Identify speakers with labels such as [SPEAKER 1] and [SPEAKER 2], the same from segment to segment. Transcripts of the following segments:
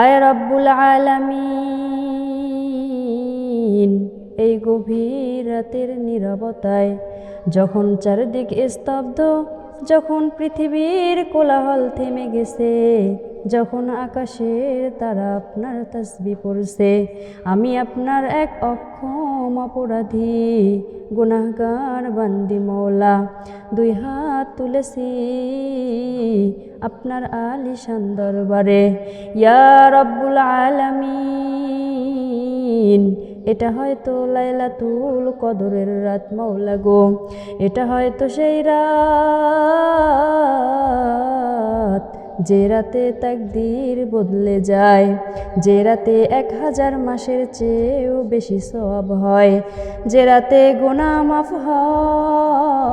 [SPEAKER 1] আয় রব্বুল আলামিন, এই গভীর রাতের নীরবতায় যখন চারিদিক স্তব্ধ, যখন পৃথিবীর কোলাহল থেমে গেছে, যখন আকাশের তারা আপনার তাসবিহ পড়ছে, আমি আপনার এক অক্ষম অপরাধী গুনাহগার বান্দি মওলা দুই হাত তুলেছি আপনার আলিশান দরবারে। ইয়া রব্বুল আলামিন, এটা হয়তো লাইলাতুল কদরের রাত মওলা গো, এটা হয়তো সেই রাত যে রাতে তাকদীর বদলে যায়, যে রাতে 1000 মাসের চেয়েও বেশি সওয়াব হয়, যে রাতে গুনাহ মাফ হয়,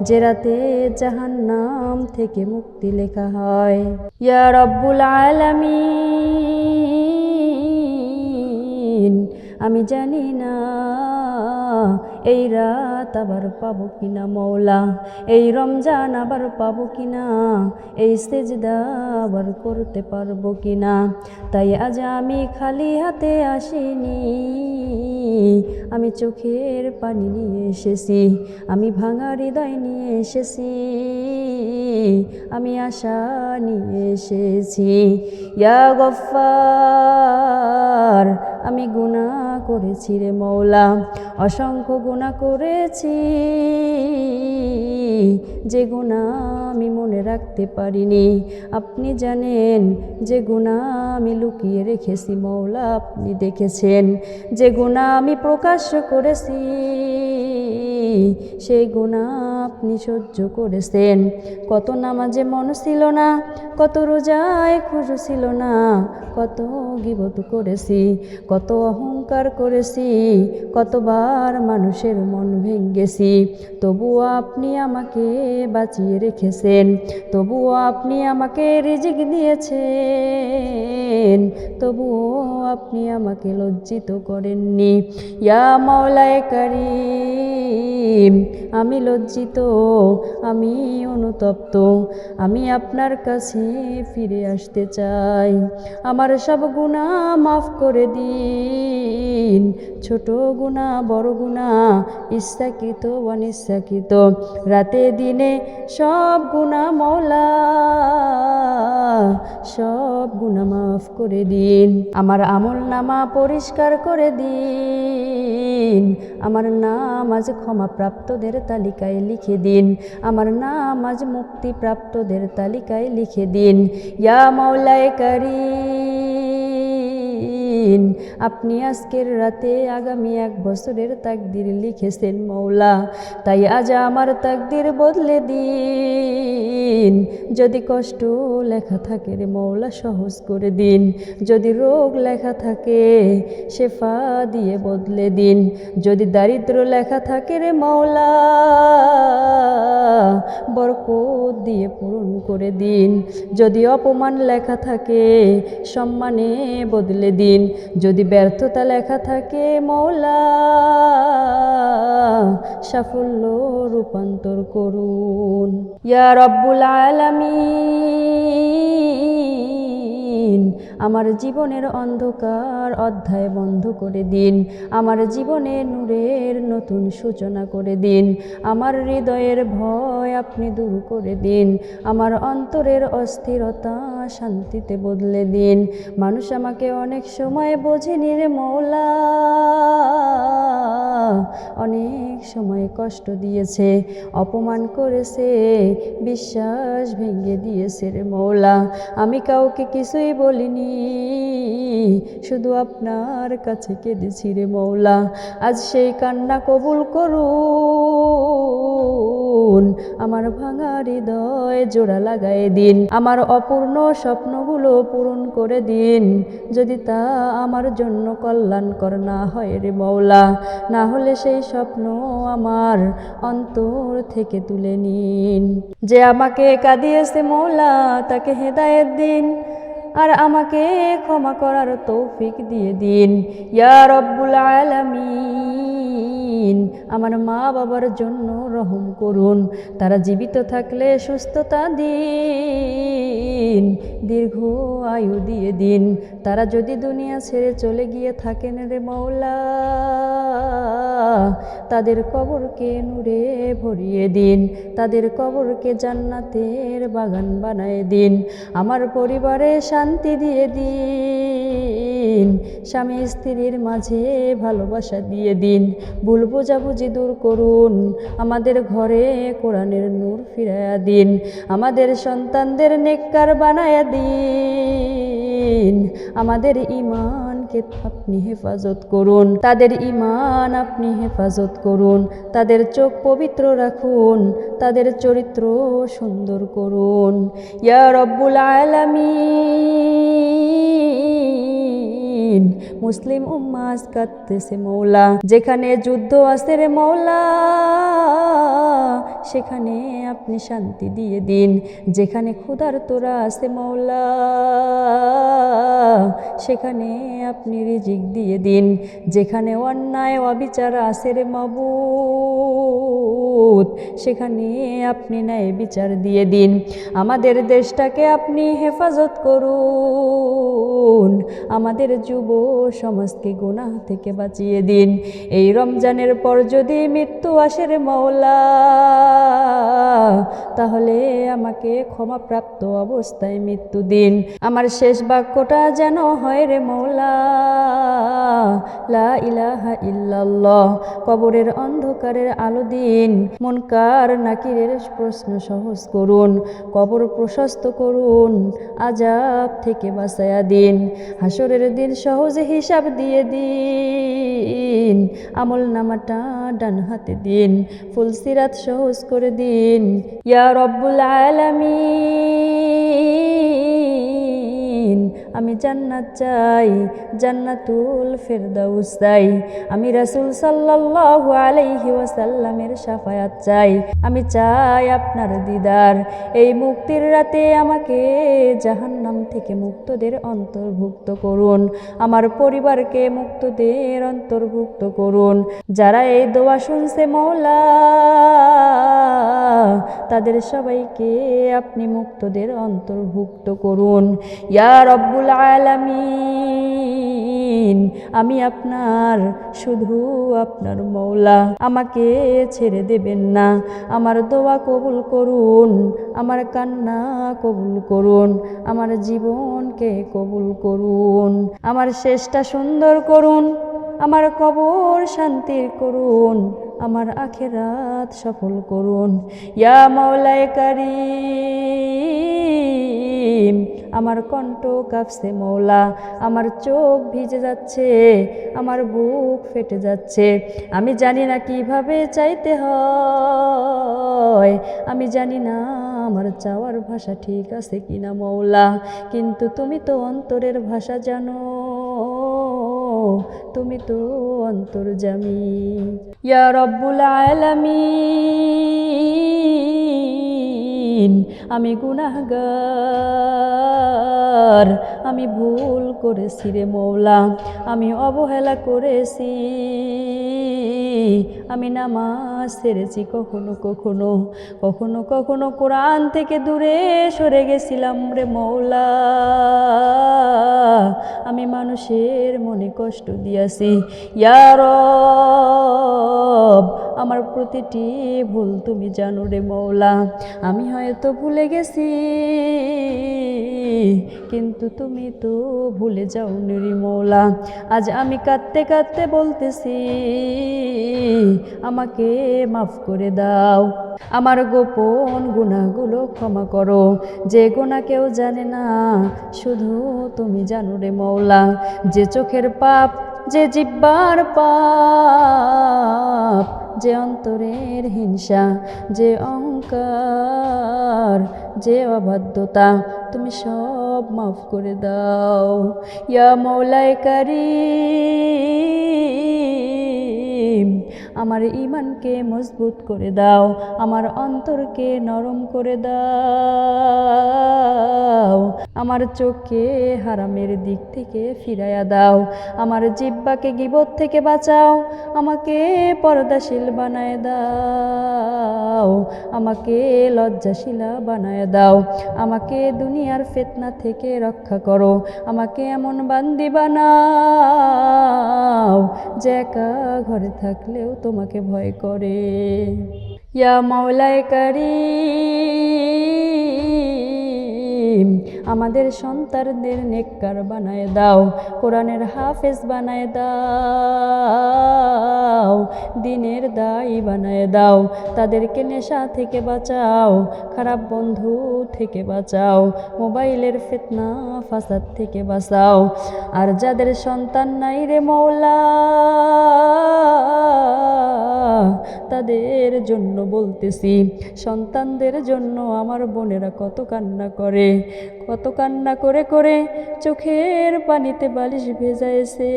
[SPEAKER 1] যে রাতে জাহান্নাম থেকে মুক্তি লেখা হয়। ইয়া রব্বুল আলামিন, আমি জানি না এই রাত আবার পাবো কিনা মওলা, এই রমজান আবার পাবো কিনা, এই সেজদা আবার করতে পারবো কিনা। তাই আজ আমি খালি হাতে আসিনি, আমি চোখের পানি নিয়ে এসেছি, আমি ভাঙা হৃদয় নিয়ে এসেছি, আমি আশা নিয়ে এসেছি। ইয়া গফফার, আমি গুনাহ করেছি রে মওলা, অসংখ্য গুনাহ করেছি, যে গুনাহ আমি মনে রাখতে পারিনি। আপনি জানেন যে গুনাহ আমি লুকিয়ে রেখেছি মওলা, আপনি দেখেছেন। যে গুনাহ আমি প্রকাশ করেছি, সেই গুনাহ আপনি সহ্য করেছেন। কত নামাজে মন ছিল না, কত রোজায় খুশু ছিল না, কত গীবত করেছি, কত অহংকার করেছি, কতবার মানুষের মন ভেঙেছি, তবুও আপনি আমাকে বাঁচিয়ে রেখেছেন, তবুও আপনি আমাকে রিজিক দিয়েছেন, তবুও আপনি আমাকে লজ্জিত করেননি। ইয়া মাওলায়ে কারীম, আমি লজ্জিত, আমি অনুতপ্ত, আমি আপনার কাছে ফিরে আসতে চাই। আমার সব গুনাহ মাফ করে দিন, ছোট গুনাহ বড় গুনাহ, ইচ্ছাকৃত অনিচ্ছাকৃত, রাতে দিনে সব গুনাহ মওলা, সব গুনাহ মাফ করে দিন। আমার আমল নামা পরিষ্কার করে দিন, আমার নাম আজ ক্ষমাপ্রাপ্তদের তালিকায় লিখে দিন, আমার নাম আজ মুক্তিপ্রাপ্তদের তালিকায় লিখে দিন। ইয়া মাওলায়ে কারীম, আপনি আজকের রাতে আগামী 1 বছরের তাকদীর লিখেছেন মওলা, তাই আজ আমার তাকদীর বদলে দিন। যদি কষ্ট লেখা থাকে রে মওলা সহজ করে দিন, যদি রোগ লেখা থাকে শেফা দিয়ে বদলে দিন, যদি দারিদ্র লেখা থাকে রে মওলা বরকত দিয়ে পূরণ করে দিন, যদি অপমান লেখা থাকে সম্মানে বদলে দিন, যদি ব্যর্থতা লেখা থাকে মওলা সাফল্য রূপান্তর করুন। ইয়া রব্বুল আলামিন, আমার জীবনের অন্ধকার অধ্যায় বন্ধ করে দিন, আমার জীবনে নূরের নতুন সূচনা করে দিন, আমার হৃদয়ের ভয় আপনি দূর করে দিন, আমার অন্তরের অস্থিরতা শান্তিতে বদলে দিন। মানুষ আমাকে অনেক সময় বোঝেনি রে মওলা, অনেক সময় কষ্ট দিয়েছে, অপমান করেছে, বিশ্বাস ভেঙে দিয়েছে রে মওলা। আমি কাউকে কিছুই বলিনি, শুধু আপনার কাছে কেঁদেছি রে মওলা। আজ সেই কান্না কবুল করুন, আমার ভাঙা হৃদয় জোড়া লাগায় দিন, আমার অপূর্ণ স্বপ্নগুলো পূরণ করে দিন। যদি তা আমার জন্য কল্যাণকর না হয় রে মওলা, না হলে সেই স্বপ্ন আমার অন্তর থেকে তুলে নিন। যে আমাকে কাঁদিয়েছে মওলা তাকে হেদায়েত দিন, আর আমাকে ক্ষমা করার তৌফিক দিয়ে দিন। ইয়া রব্বুল আলামিন, আলামিন আমার মা বাবার জন্য রহম করুন, তারা জীবিত থাকলে সুস্থতা দিন, দীর্ঘ আয়ু দিয়ে দিন। তারা যদি দুনিয়া ছেড়ে চলে গিয়ে থাকেন রে মওলা, তাদের কবরকে নূরে ভরিয়ে দিন, তাদের কবরকে জান্নাতের বাগান বানায় দিন। আমার পরিবারে শান্তি দিয়ে দিন, স্বামী স্ত্রীর মাঝে ভালোবাসা দিয়ে দিন, ভুল বোঝাবুঝি দূর করুন, আমাদের ঘরে কোরআনের নূর ফিরাইয়া দিন, আমাদের সন্তানদের নেককার বানায়া দিন, আমাদের ঈমানকে আপনি হেফাজত করুন, তাদের ঈমান আপনি হেফাজত করুন, তাদের চোখ পবিত্র রাখুন, তাদের চরিত্র সুন্দর করুন। ইয়া রব্বুল আলামিন মুসলিম উম্মাহ আজ কাঁদতেছে মওলা, যেখানে যুদ্ধ আছে রে মওলা সেখানে আপনি শান্তি দিয়ে দিন, যেখানে ক্ষুধার্তরা আছে মওলা সেখানে আপনি রিজিক দিয়ে দিন, যেখানে অন্যায় অবিচার আছে রে মাবুদ সেখানে আপনি ন্যায় বিচার দিয়ে দিন। আমাদের দেশটাকে আপনি হেফাজত করুন, আমাদের যুব সমাজকে গুনাহ থেকে বাঁচিয়ে দিন। এই রমজানের পর যদি মৃত্যু আসে রে মওলা, তাহলে আমাকে ক্ষমাপ্রাপ্ত অবস্থায় মৃত্যু দিন। আমার শেষ বাক্যটা যেন হয় রে মওলা লা ইলাহা ইল্লাল্লাহ। কবরের অন্ধকারের আলো দিন, মুনকার নাকিরের প্রশ্ন সহজ করুন, কবর প্রশস্ত করুন, আযাব থেকে বাঁচায়া দিন, হাসরের দিন সহজে হিসাব দিয়ে দিন, আমল নামাটা ডান হাতে দিন, ফুলসিরাত সহজ করে দিন। ইয়া রব্বুল আলামিন আমি জান্নাত চাই, জান্নাতুল ফেরদাউস চাই, আমি রাসূল সাল্লাল্লাহু আলাইহি ওয়াসাল্লামের শাফায়াত চাই, আমি চাই আপনার দিদার। এই মুক্তির রাতে আমাকে জাহান্নাম থেকে মুক্তদের অন্তর্ভুক্ত করুন, আমার পরিবারকে মুক্তদের অন্তর্ভুক্ত করুন। যারা এই দোয়া শুনছে মওলা তাদের সবাইকে আপনি মুক্তদের অন্তর্ভুক্ত করুন। ইয়া রব্বুল আলামিন আমি আপনার, শুধু আপনার মওলা, আমাকে ছেড়ে দেবেন না। আমার দোয়া কবুল করুন, আমার কান্না কবুল করুন, আমার জীবনকে কবুল করুন, আমার শেষটা সুন্দর করুন, আমার কবর শান্তির করুন, আমার আখিরাত সফল করুন। ইয়া মাওলায়ে কারীম আমার কণ্ঠ কাঁপছে মওলা, আমার চোখ ভিজে যাচ্ছে, আমার বুক ফেটে যাচ্ছে। আমি জানি না কিভাবে চাইতে হয়, আমি জানি না আমার চাওয়ার ভাষা ঠিক আছে কিনা মওলা, কিন্তু তুমি তো অন্তরের ভাষা জানো, তুমি তো অন্তর্যামী। ইয়া রব্বুল আলামিন আমি গুনাহগার, আমি ভুল করেছি রে মওলা, আমি অবহেলা করেছি, আমি নামাজ ছেড়েছি কখনো কখনো, কখনো কখনো কোরআন থেকে দূরে সরে গেছিলাম রে মওলা, আমি মানুষের মনে কষ্ট দিয়াছি। ইয়া রব আমার প্রতিটি ভুল তুমি জানো রে মওলা, আমি হয়তো ভুলে গেছি কিন্তু তুমি তো ভুলে যাওনি রে মওলা। আজ আমি কাঁদতে কাঁদতে বলতেছি আমাকে মাফ করে দাও, আমার গোপন গুনাহগুলো ক্ষমা করো, যে গুনাহ কেউ জানে না শুধু তুমি জানো রে মওলা। যে চোখের পাপ, যে জিহ্বার পাপ, যে অন্তরের হিংসা, যে অহংকার, যে অবাধ্যতা, তুমি সব মাফ করে দাও। ইয়া মাওলায়ে কারীম আমার ঈমানকে মজবুত করে দাও, আমার অন্তরকে নরম করে দাও, আমার চোখকে হারামের দিক থেকে ফিরাইয়া দাও, আমার জিহ্বাকে গীবত থেকে বাঁচাও, আমাকে পর্দাশীল বানায় দাও, আমাকে লজ্জাশীলা বানায় দাও, আমাকে দুনিয়ার ফিতনা থেকে রক্ষা করো, আমাকে এমন বান্দি বানাও যে একা ঘরে থাকলেও তোমাকে ভয় করে। ইয়া মাওলায়ে কারীম, আমাদের সন্তানদের নেককার বানায় দাও, কোরআনের হাফেজ বানায় দাও, দ্বীনের দায়ী বানায় দাও, তাদেরকে নেশা থেকে বাঁচাও, খারাপ বন্ধু থেকে বাঁচাও, মোবাইলের ফিতনা ফাসাদ থেকে বাঁচাও। আর যাদের সন্তান নাই রে মওলা, তাদের জন্য বলতেছি, সন্তানদের জন্য আমার বোনেরা কত কান্না করে, কত কান্না করে করে চোখের পানিতে বালিশ ভেজাইছে।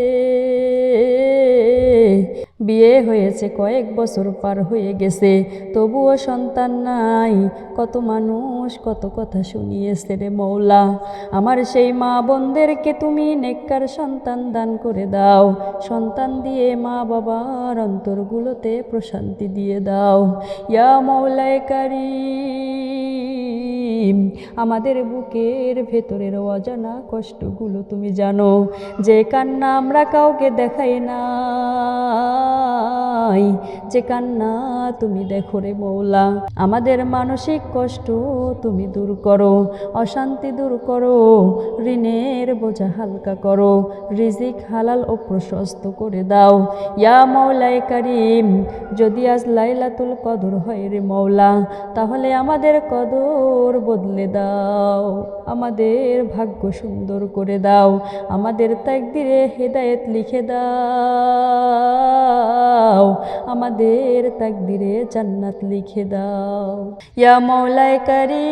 [SPEAKER 1] বিয়ে হয়েছে কয়েক বছর পার হয়ে গেছে, তবুও সন্তান নাই। কত মানুষ কত কথা শুনিয়েছে রে মওলা, আমার সেই মা বোনদেরকে তুমি নেককার সন্তান দান করে দাও, সন্তান দিয়ে মা বাবার অন্তরগুলোতে প্রশান্তি দিয়ে দাও। ইয়া মাওলায়ে কারীম, আমাদের বুকের ভেতরের অজানা কষ্টগুলো তুমি জানো, যে কান্না আমরা কাউকে দেখাই না, যে কান্না তুমি দেখো রে মওলা, আমাদের মানসিক কষ্ট তুমি দূর করো, অশান্তি দূর করো, ঋণের বোঝা হালকা করো, রিজিক হালাল ও প্রশস্ত করে দাও। ইয়া মাওলায়ে কারীম, যদি আজ লাইলাতুল কদর হয় রে মওলা, তাহলে আমাদের কদর বদলে দাও, আমাদের ভাগ্য সুন্দর করে দাও, আমাদের তাকদীরে হেদায়েত লিখে দাও, আমাদের তাকদীরে জান্নাত লিখে দাও। ইয়া মাওলায়ে কারীম,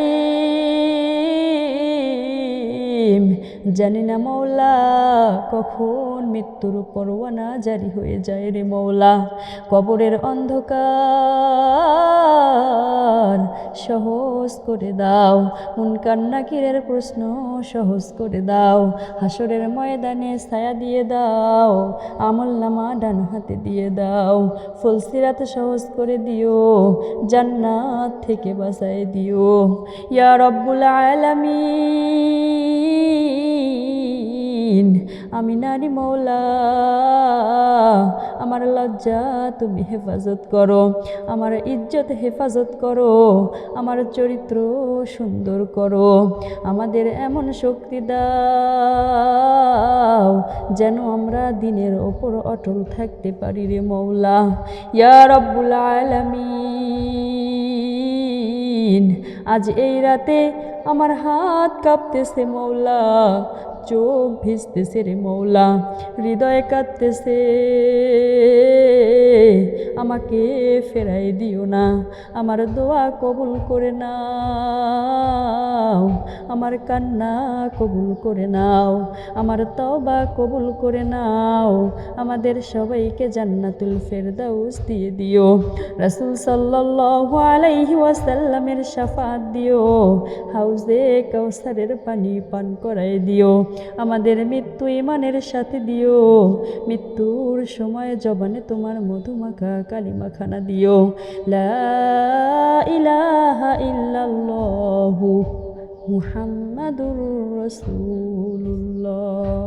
[SPEAKER 1] জানি না মওলা কখন মৃত্যুর পরোয়ানা জারি হয়ে যায় রে মওলা, কবরের অন্ধকার সহজ করে দাও, মুনকার নাকিরের প্রশ্ন সহজ করে দাও, হাসরের ময়দানে ছায়া দিয়ে দাও, আমলনামা ডান হাতে দিয়ে দাও, ফুলসিরাত সহজ করে দিও, জান্নাত থেকে বাঁচায় দিও। ইয়া রব্বুল আলামিন, আমি নারী মওলা, আমার লজ্জা তুমি হেফাজত করো, আমার ইজ্জত হেফাজত করো, আমার চরিত্র সুন্দর করো, আমাদের এমন শক্তি দাও যেন আমরা দিনের ওপর অটল থাকতে পারি রে মওলা। ইয়া রব্বুল আলামিন, আজ এই রাতে আমার হাত কাঁপতেছে মওলা, চোখ ভিজতেছে রে মওলা, হৃদয় কাঁদতেছে, আমাকে ফেরাই দিও না, আমার দোয়া কবুল করে নাও, আমার কান্না কবুল করে নাও, আমার তওবা কবুল করে নাও, আমাদের সবাইকে জান্নাতুল ফেরদাউস দিয়ে দিও, রাসূল সাল্লাল্লাহু আলাইহি ওয়াসাল্লামের শাফাত দিও, হাউজে কাউসারের পানি পান করায় দিও, আমাদের মৃত্যু ঈমানের সাথে দিও, মৃত্যুর সময় জবানে তোমার মধুমাখা কালিমা খানা দিও, লা ইলাহা ইল্লাল্লাহু মুহাম্মাদুর রাসূলুল্লাহ।